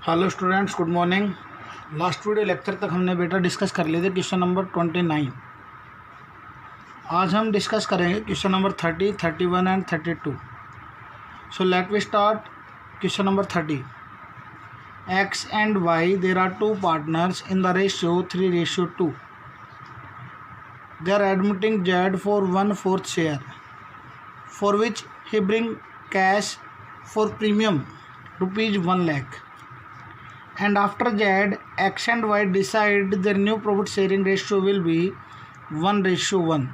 Hello students, good morning. Last video lecture तक हमने बेटा डिस्कस कर लिए थे क्वेश्चन नंबर 29। आज हम डिस्कस करेंगे question number 30, 31 and 32। So let we start question number 30। X and Y there are two partners in the ratio 3:2। They are admitting Z for 1/4 share for which he bring cash for premium ₹1 lakh. And after that, X and Y decide their new profit sharing ratio will be 1:1.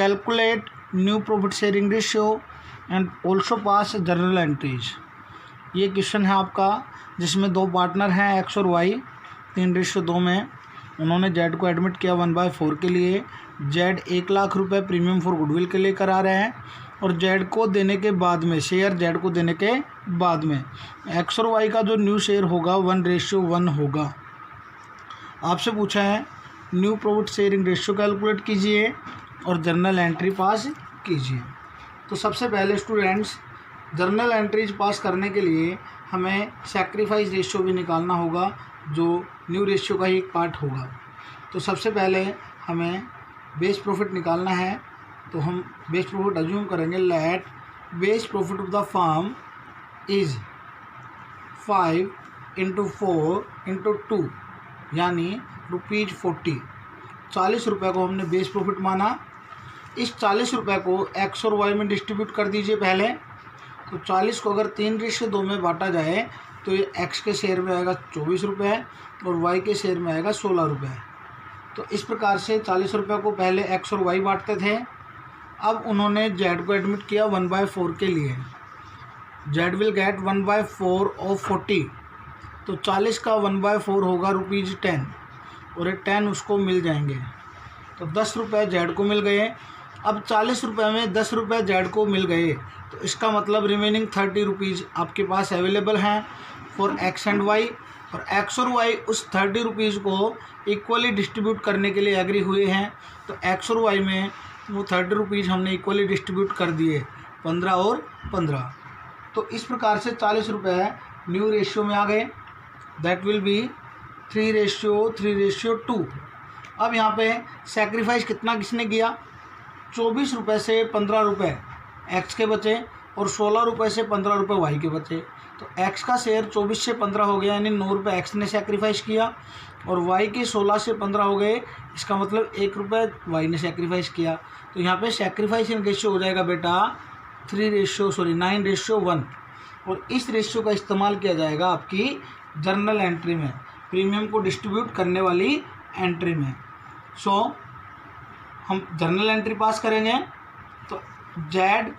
Calculate new profit sharing ratio and also pass journal entries. ये question है आपका जिसमें दो partner हैं X और Y 3:2 में। उन्होंने Z को एडमिट किया 1/4 के लिए। Z 1 लाख रुपये प्रीमियम फॉर गुडविल के लिए करा रहे हैं और Z को देने के बाद में शेयर Z को देने के बाद में X और Y का जो न्यू शेयर होगा 1:1 होगा। आपसे पूछा है new profit sharing ratio calculate कीजिए और जर्नल एंट्री पास कीजिए। तो सबसे पहले स्टूडेंट्स, जर्नल एंट्रीज पास करने के लिए हमें सैक्रिफाइस रेशियो भी निकालना होगा जो न्यू रेशियो का ही एक पार्ट होगा। तो सबसे पहले हमें बेस प्रॉफिट निकालना है। तो हम बेस प्रॉफिट अज्यूम करेंगे। Let base profit of the firm is 5 × 4 × 2 यानी ₹40। 40 रुपये को हमने बेस प्रॉफिट माना। इस 40 रुपये को एक्स और वाई में डिस्ट्रीब्यूट कर दीजिए पहले। तो 40 को अगर 3:2 में बांटा जाए तो ये एक्स के शेयर में आएगा 24 रुपये और वाई के शेयर में आएगा 16 रुपये। तो इस प्रकार से 40 रुपये को पहले एक्स और वाई बांटते थे। अब उन्होंने जेड को एडमिट किया 1/4 के लिए। Z will get 1/4 of 40। तो 40 का 1/4 होगा ₹10 और ये 10 उसको मिल जाएंगे। तो 10 रुपये जेड को मिल गए। अब 40 रुपये में 10 रुपये जेड को मिल गए तो इसका मतलब रिमेनिंग 30 रुपीज़ आपके पास अवेलेबल हैं फॉर एक्स एंड वाई। और एक्स और वाई उस 30 रुपीज़ को इक्वली डिस्ट्रीब्यूट करने के लिए एग्री हुए हैं। तो एक्स और वाई में वो 30 रुपीज़ हमने इक्वली डिस्ट्रीब्यूट कर दिए, 15 और 15। तो इस प्रकार से 40 रुपये न्यू रेशियो में आ गए। That will be 3:2। अब यहाँ पे सेक्रीफाइस कितना किसने किया? 24 रुपये से 15 रुपये एक्स के बचे और 16 रुपये से 15 रुपये वाई के बचे। तो एक्स का शेयर 24 से 15 हो गया यानी 9 रुपये एक्स ने सेक्रीफाइस किया और वाई के 16 से 15 हो गए। इसका मतलब 1 रुपये वाई ने सेक्रीफाइस किया। तो यहाँ पे सेक्रीफाइसिंग रेशियो हो जाएगा बेटा 9:1। और इस रेशियो का इस्तेमाल किया जाएगा आपकी जर्नल एंट्री में, प्रीमियम को डिस्ट्रीब्यूट करने वाली एंट्री में। सो हम जर्नल एंट्री पास करेंगे। तो जेड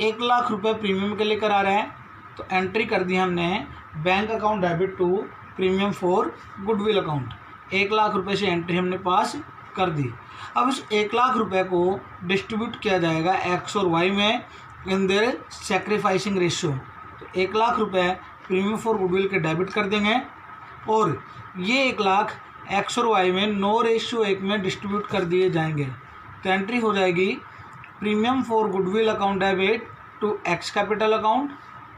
1 लाख रुपये प्रीमियम के लिए करा रहे हैं तो एंट्री कर दी हमने bank account debit to premium for goodwill account. 1 lakh रुपये से एंट्री हमने पास कर दी। अब इस 1 लाख रुपये को डिस्ट्रीब्यूट किया जाएगा एक्स और वाई में इन देयर सैक्रिफाइसिंग रेशियो। तो 1 लाख रुपये प्रीमियम फॉर गुडविल के डेबिट कर देंगे और ये 1 लाख एक्स और वाई में 9:1 में डिस्ट्रीब्यूट कर दिए जाएंगे। तो एंट्री हो जाएगी premium for goodwill account debit to X capital account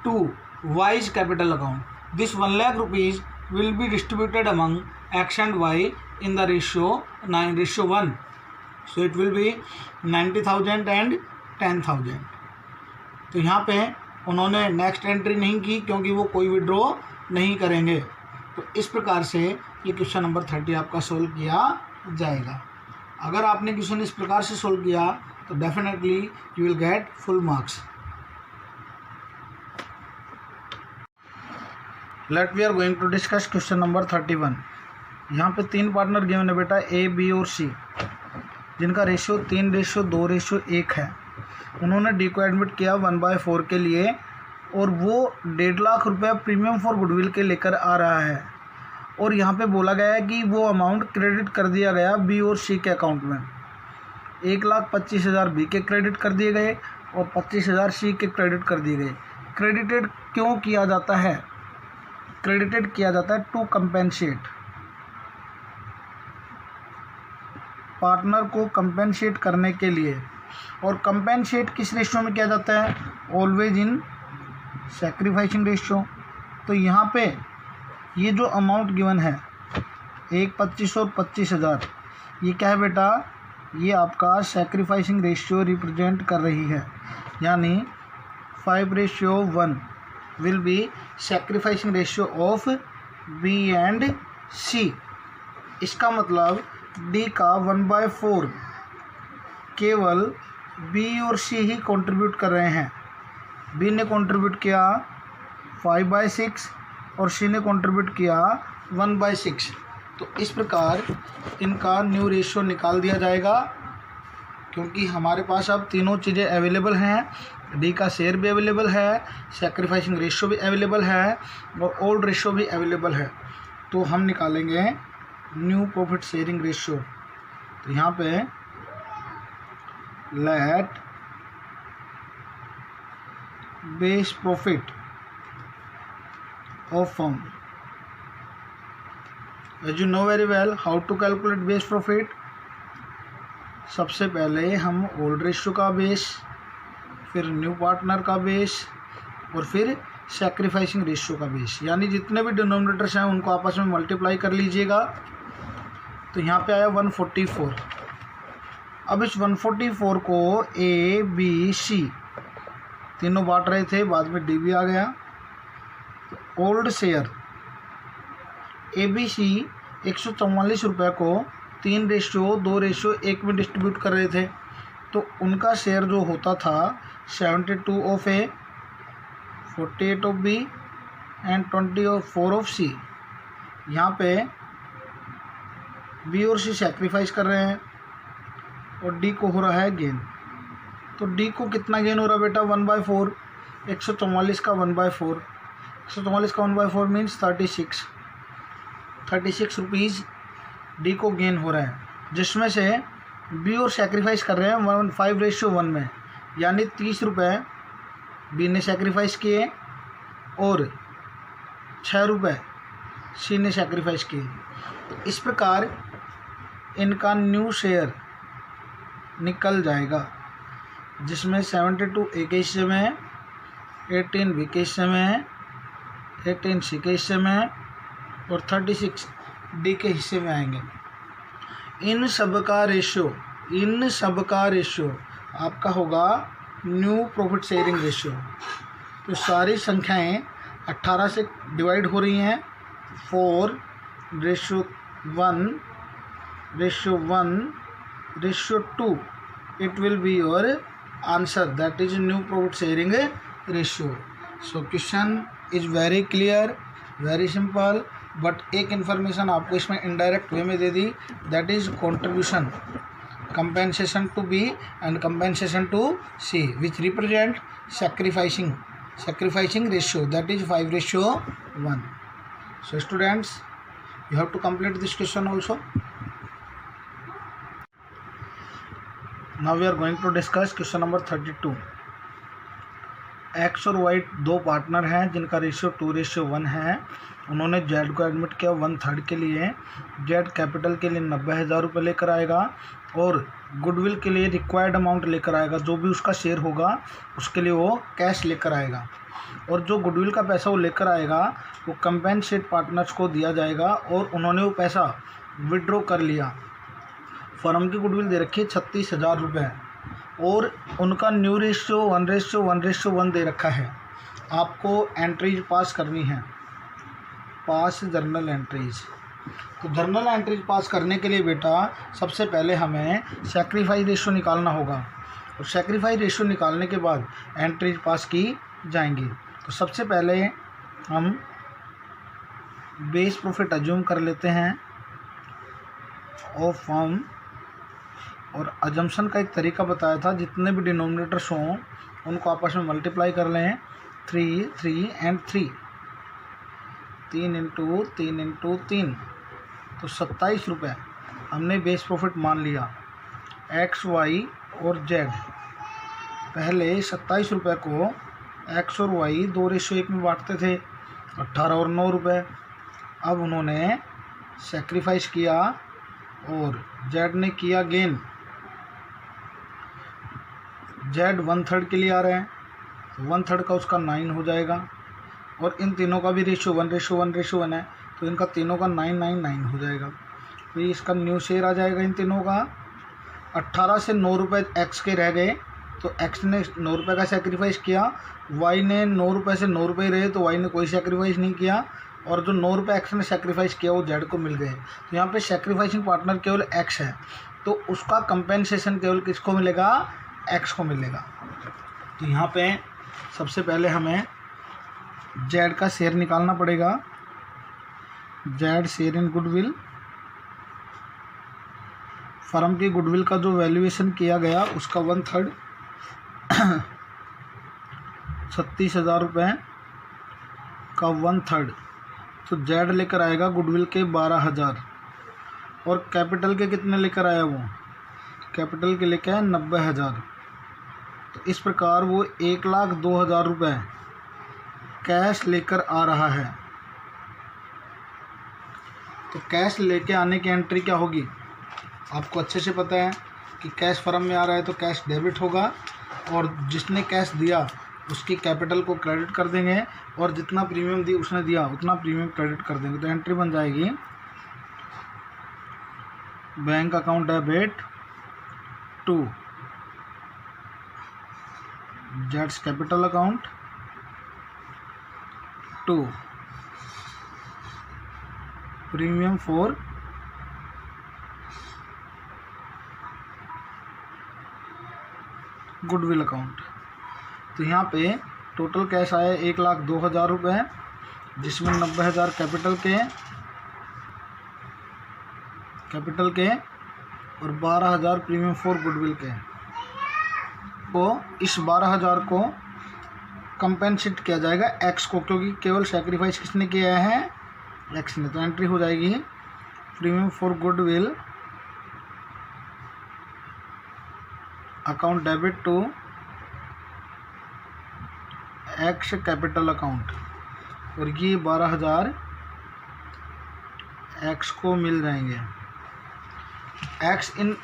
to Y's capital account. This 1 lakh rupees will be distributed among X and Y in the ratio 9:1. So it will be 90,000 and 10,000. तो यहाँ पे उन्होंने next entry नहीं की क्योंकि वो कोई withdraw नहीं करेंगे। तो इस प्रकार से ये क्वेश्चन नंबर 30 आपका सोल्व किया जाएगा। अगर आपने क्वेश्चन इस प्रकार से सोल्व किया तो definitely you will get full marks. Let we are going to discuss question number 31। यहाँ पे 3 पार्टनर गिवन है बेटा ए, बी और सी, जिनका रेशियो 3:2:1 है। उन्होंने डी को एडमिट किया 1/4 के लिए और वो 1.5 लाख रुपये प्रीमियम फॉर गुडविल के लेकर आ रहा है। और यहाँ पे बोला गया है कि वो अमाउंट क्रेडिट कर दिया गया बी और सी के अकाउंट में। 1,25,000 बी के क्रेडिट कर दिए गए और 25,000 सी के क्रेडिट कर दिए गए। क्रेडिटेड क्यों किया जाता है? क्रेडिटेड किया जाता है टू कंपेंसेट, पार्टनर को कंपेंसेट करने के लिए। और कंपेंसेट किस रेशियो में किया जाता है? Always in sacrificing ratio. तो यहाँ पे ये जो अमाउंट गिवन है 1,25,000 और 25,000, ये क्या है बेटा, ये आपका सैक्रिफाइसिंग रेशियो रिप्रेजेंट कर रही है, यानी 5:1 will be sacrificing ratio of B and C. इसका मतलब डी का 1/4 केवल बी और सी ही कंट्रीब्यूट कर रहे हैं। बी ने कंट्रीब्यूट किया 5/6 और सी ने कंट्रीब्यूट किया 1/6। तो इस प्रकार इनका न्यू रेशियो निकाल दिया जाएगा, क्योंकि हमारे पास अब तीनों चीज़ें अवेलेबल हैं। डी का शेयर भी अवेलेबल है, सैक्रिफाइसिंग रेशियो भी अवेलेबल है और ओल्ड रेशियो भी अवेलेबल है। तो हम निकालेंगे न्यू प्रॉफिट शेयरिंग रेशियो। तो यहाँ पे let base profit of firm, as you know very well how to calculate base profit. सबसे पहले हम ओल्ड रेशियो का बेस, फिर न्यू पार्टनर का बेस और फिर सैक्रिफाइसिंग रेशियो का बेस, यानी जितने भी डिनोमिनेटर्स हैं उनको आपस में मल्टीप्लाई कर लीजिएगा। तो यहाँ पे आया 144। अब इस 144 को ए बी सी तीनों बांट रहे थे, बाद में डी भी आ गया। तो old share A B C 144 रुपये को 3:2:1 में डिस्ट्रीब्यूट कर रहे थे। तो उनका शेयर जो होता था 72 of A, 48 of B and 24 of C. यहाँ पे बी और सी सैक्रिफाइस कर रहे हैं और डी को हो रहा है गेन। तो डी को कितना गेन हो रहा है बेटा, 1/4। 144 का 1/4, 144 का 1/4 मीन्स 36 रुपीज़ डी को गेन हो रहा है, जिसमें से बी और सैक्रिफाइस कर रहे हैं 5:1 में, यानी 30 रुपये बी ने सैक्रिफाइस किए और 6 रुपये सी ने सैक्रिफाइस किए। तो इस प्रकार इनका न्यू शेयर निकल जाएगा, जिसमें 72 ए के हिस्से में है, 18 बी के हिस्से में है, 18 सी के हिस्से में है और 36 डी के हिस्से में आएंगे। इन सब का रेशियो आपका होगा न्यू प्रॉफिट शेयरिंग रेशियो। तो सारी संख्याएं 18 से डिवाइड हो रही हैं, 4:1:1:2, it will be your answer, that is new profit sharing ratio. So question is very clear, very simple, but एक इन्फॉर्मेशन आपको इसमें इनडायरेक्ट वे में दे दी, that is contribution, compensation to B and compensation to C, which represent sacrificing ratio, that is 5:1. So students, you have to complete this question also. Now we are going to discuss question number 32. X और Y दो partner हैं जिनका ratio 2:1 है। उन्होंने Z को admit किया 1/3 के लिए। जेड कैपिटल के लिए 90,000 रुपये लेकर आएगा और गुडविल के लिए रिक्वायर्ड अमाउंट लेकर आएगा, जो भी उसका शेयर होगा उसके लिए वो कैश लेकर आएगा। और जो गुडविल का पैसा वो लेकर आएगा वो कंपेंसेट पार्टनर्स को दिया जाएगा और उन्होंने वो पैसा विड्रॉ कर लिया। फर्म की गुडविल दे रखी है 36,000 रुपये और उनका न्यू रेशियो 1:1:1 दे रखा है। आपको एंट्रीज पास करनी है, पास जर्नल एंट्रीज। तो जर्नल एंट्रीज पास करने के लिए बेटा सबसे पहले हमें सैक्रिफाइस रेशियो निकालना होगा और सैक्रिफाइस रेशियो निकालने के बाद एंट्रीज पास की जाएंगी। तो सबसे पहले हम बेस प्रॉफिट अज्यूम कर लेते हैं ऑफ फर्म, और अजम्पशन का एक तरीका बताया था, जितने भी डिनोमिनेटर्स हों उनको आपस में मल्टीप्लाई कर लें, 3 3 एंड 3, 3 × 3 × 3, तो 27 रुपये हमने बेस प्रॉफिट मान लिया। एक्स वाई और जेड पहले 27 रुपये को एक्स और वाई 2:1 में बांटते थे, 18 और 9 रुपये। अब उन्होंने सेक्रीफाइस किया और जेड ने किया गेन। जेड 1/3 के लिए आ रहे हैं, 1/3 का उसका 9 हो जाएगा। और इन तीनों का भी रेशियो 1:1:1 है, तो इनका तीनों का 999 हो जाएगा। तो ये इसका न्यू शेयर आ जाएगा इन तीनों का। 18 से 9 रुपये एक्स के रह गए, तो एक्स ने 9 रुपये का सेक्रीफाइस किया, वाई ने 9 रुपये से 9 रुपये रहे, तो वाई ने कोई सेक्रीफाइस नहीं किया, और जो 9 रुपये एक्स ने सेक्रीफाइस किया वो जेड को मिल गए। तो यहाँ पे सेक्रीफाइसिंग पार्टनर केवल एक्स है, तो उसका कंपेंसेशन केवल किसको मिलेगा, एक्स को मिलेगा। तो यहाँ पे सबसे पहले हमें जेड का शेयर निकालना पड़ेगा। Z share in goodwill, firm की गुडविल का जो वैल्यूएशन किया गया उसका 1/3 36,000 रुपये का 1/3, तो जेड लेकर आएगा गुडविल के 12,000, और कैपिटल के कितने लेकर आया वो, कैपिटल के लेकर आया 90,000। तो इस प्रकार वो 1,02,000 रुपये कैश लेकर आ रहा है। तो कैश लेके आने की एंट्री क्या होगी, आपको अच्छे से पता है कि कैश फर्म में आ रहा है तो कैश डेबिट होगा, और जिसने कैश दिया उसकी कैपिटल को क्रेडिट कर देंगे, और जितना प्रीमियम दी उसने दिया उतना प्रीमियम क्रेडिट कर देंगे। तो एंट्री बन जाएगी बैंक अकाउंट डेबिट टू जेड्स capital account to premium for goodwill account. तो यहाँ पे टोटल कैश आया 1,02,000 रुपये, जिसमें 90,000 कैपिटल के और 12,000 प्रीमियम फॉर गुडविल के। तो इस 12,000 को कंपेंसेट किया जाएगा एक्स को, क्योंकि केवल सेक्रीफाइस किसने किया है, एक्स ने। तो एंट्री हो जाएगी premium for goodwill account debit to X capital account, और ये 12,000 एक्स को मिल जाएंगे। एक्स इन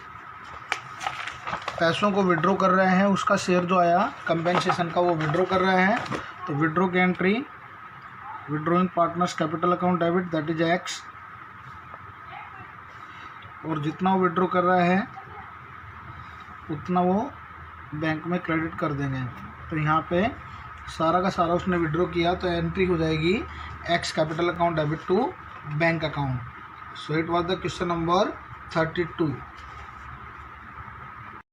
पैसों को विड्रॉ कर रहे हैं, उसका शेयर जो आया कंपेंसेशन का वो विड्रॉ कर रहे हैं। तो विड्रॉ की entry withdrawing partners capital account debit that is x, और जितना वो विड्रॉ कर रहा है उतना वो बैंक में क्रेडिट कर देंगे। तो यहाँ पे सारा का सारा उसने विड्रॉ किया, तो एंट्री हो जाएगी X capital account debit to bank account. So it was the question number 32।